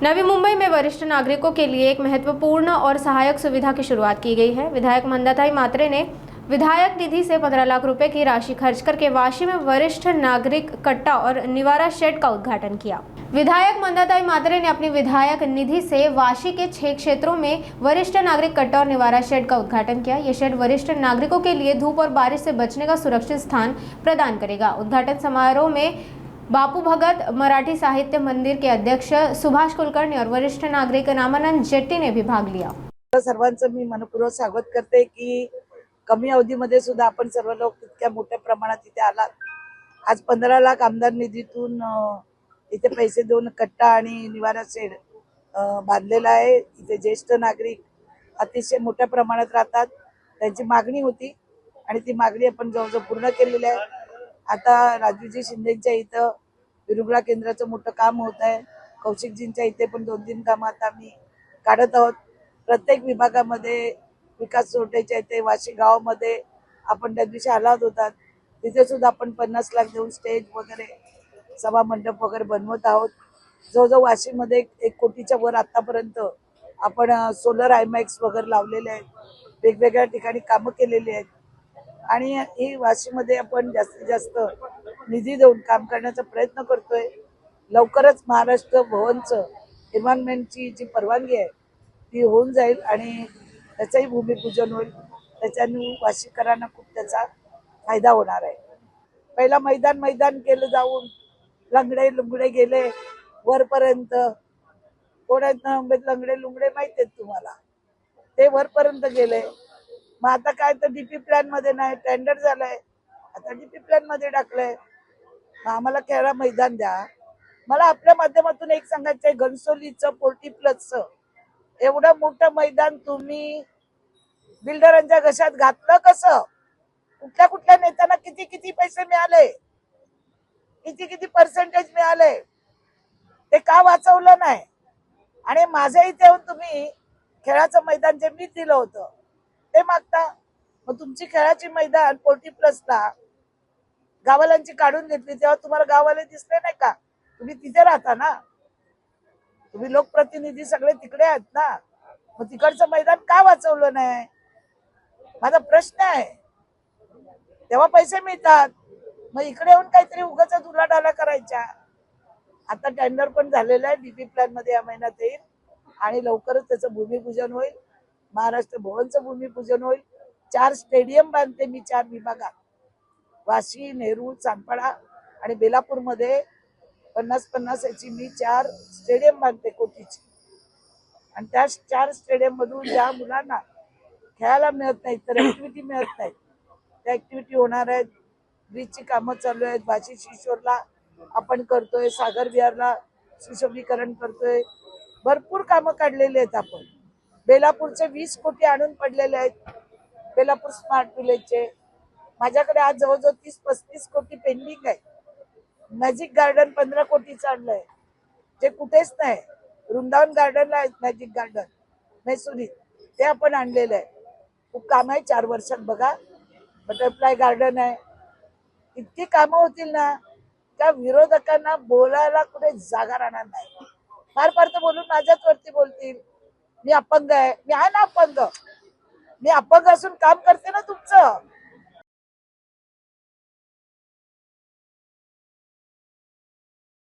नवी मुंबई में वरिष्ठ नागरिकों के लिए एक महत्वपूर्ण और सहायक सुविधा की शुरुआत की गई है। विधायक मंदाताई मात्रे ने विधायक निधि से 15 लाख रुपए की राशि खर्च करके वाशी में वरिष्ठ नागरिक कट्टा और निवारा शेड का उद्घाटन किया। विधायक मंदाताई मात्रे ने अपनी विधायक निधि से वाशी के 6 क्षेत्रों में वरिष्ठ नागरिक कट्टा और निवारा शेड का उद्घाटन किया। यह शेड वरिष्ठ नागरिकों के लिए धूप और बारिश से बचने का सुरक्षित स्थान प्रदान करेगा। उद्घाटन समारोह में बापू भगत मराठी साहित्य मंदिर के अध्यक्ष सुभाष कुलकर्णी और वरिष्ठ नागरिक रामानंद जेट्टी ने भी भाग लिया। सर्वांचं मी मनपूर्वक स्वागत करते की कमी अवधीमध्ये सुद्धा आपण सर्व लोक इतक्या मोठ्या प्रमाणात इथे आलात। आज 15 लाख आमदार निधीतून इथे पैसे देऊन कट्टा आणि निवारा शेड बांधलेला आहे। इथे ज्येष्ठ नागरिक अतिशय मोठ्या प्रमाणात राहतात, त्यांची मागणी होती आणि ती मागणी आपण जवळजवळ पूर्ण केलेली आहे। आता राजूजी शिंदेच्या इथं विरुगळा केंद्राचं मोठं काम होत आहे। कौशिकजींच्या इथे पण 2-3 कामं आता आम्ही काढत आहोत। प्रत्येक विभागामध्ये विकास सोटेच्या इथे वाशी गावामध्ये आपण त्या दिवशी आलात होतात, तिथे सुद्धा आपण 50 लाख देऊन स्टेज वगैरे सभा मंडप वगैरे बनवत आहोत। जवळजवळ वाशीमध्ये 1 कोटीच्या वर आतापर्यंत आपण सोलर आयमॅक्स वगैरे लावलेले आहेत, वेगवेगळ्या ठिकाणी कामं केलेली आहेत आणि ही वाशीमध्ये आपण जास्तीत जास्त निधी देऊन काम करण्याचा प्रयत्न करतोय। लवकरच महाराष्ट्र भवनचं एन्व्हायरमेंटची जी परवानगी आहे ती होऊन जाईल आणि त्याचंही भूमिपूजन होईल। त्याच्याने वाशीकरांना खूप त्याचा फायदा होणार आहे। पहिला मैदान केलं जाऊन लंगडे लुंगडे गेले वरपर्यंत। कोणाचं लंगडे लुंगडे माहिती आहेत तुम्हाला, ते वरपर्यंत गेले। मग आता काय तर डीपी प्लॅन मध्ये नाही, टेंडर झालंय, आता डीपी प्लॅन मध्ये टाकलंय। आम्हाला खेळा मैदान द्या। मला आपल्या माध्यमातून एक सांगायचंय, घनसोलीचं 40+ एवढं मोठं मैदान तुम्ही बिल्डरांच्या घशात घातलं कसं? कुठल्या कुठल्या नेत्यांना किती किती पैसे मिळाले, किती किती पर्सेंटेज मिळाले, ते का वाचवलं नाही? आणि माझ्या इथे येऊन तुम्ही खेळाचं मैदान जे मी दिलं होतं ते मागता। मग तुमची खेळाची मैदान 40+ ला गावाल्यांची काढून घेतली तेव्हा तुम्हाला गाववाले दिसले नाही का? तुम्ही तिथे राहता ना, तुम्ही लोकप्रतिनिधी सगळे तिकडे आहेत ना, मग तिकडचं मैदान का वाचवलं नाही? माझा प्रश्न आहे। तेव्हा पैसे मिळतात, मग इकडे येऊन काहीतरी उगाच उलाढाला करायच्या। आता टेंडर पण झालेलं आहे, डीपी प्लॅन मध्ये या महिन्यात येईल आणि लवकरच त्याचं भूमिपूजन होईल। महाराष्ट्र भवनचं भूमिपूजन होईल। 4 स्टेडियम बांधते मी 4 विभागात, वाशी, नेरूळ, चांदपाडा आणि बेलापूर मध्ये 50-50 याची मी 4 स्टेडियम बांधते कोटीची। आणि त्या 4 स्टेडियम मधून ज्या मुलांना खेळायला मिळत नाही, तर ऍक्टिव्हिटी मिळत नाही, त्या ऍक्टिव्हिटी होणार आहेत। ब्रिजची कामं चालू आहेत, वाशी शिशोरला आपण करतोय, सागर विहारला सुशोभीकरण करतोय, भरपूर कामं काढलेली आहेत आपण। बेलापूरचे 20 कोटी आणून पडलेले आहेत, बेलापूर स्मार्ट विलेजचे। माझ्याकडे आज जवळजवळ 30-35 कोटी पेंडिंग आहे। मॅजिक गार्डन 15 कोटीचं आणलंय, जे कुठेच नाही। वृंदावन गार्डनला आहे मॅजिक गार्डन मैसुरीत, ते आपण आणलेलं आहे। खूप काम आहे 4 वर्षात बघा। बटरफ्लाय गार्डन आहे। इतकी कामं होतील ना, त्या विरोधकांना बोलायला कुठे जागा राहणार नाही। फार फार तर बोलून माझ्याच वरती बोलतील, मी अपंग आहे। मी आहे ना अपंग, मी अपंग असून काम करते ना तुमचं।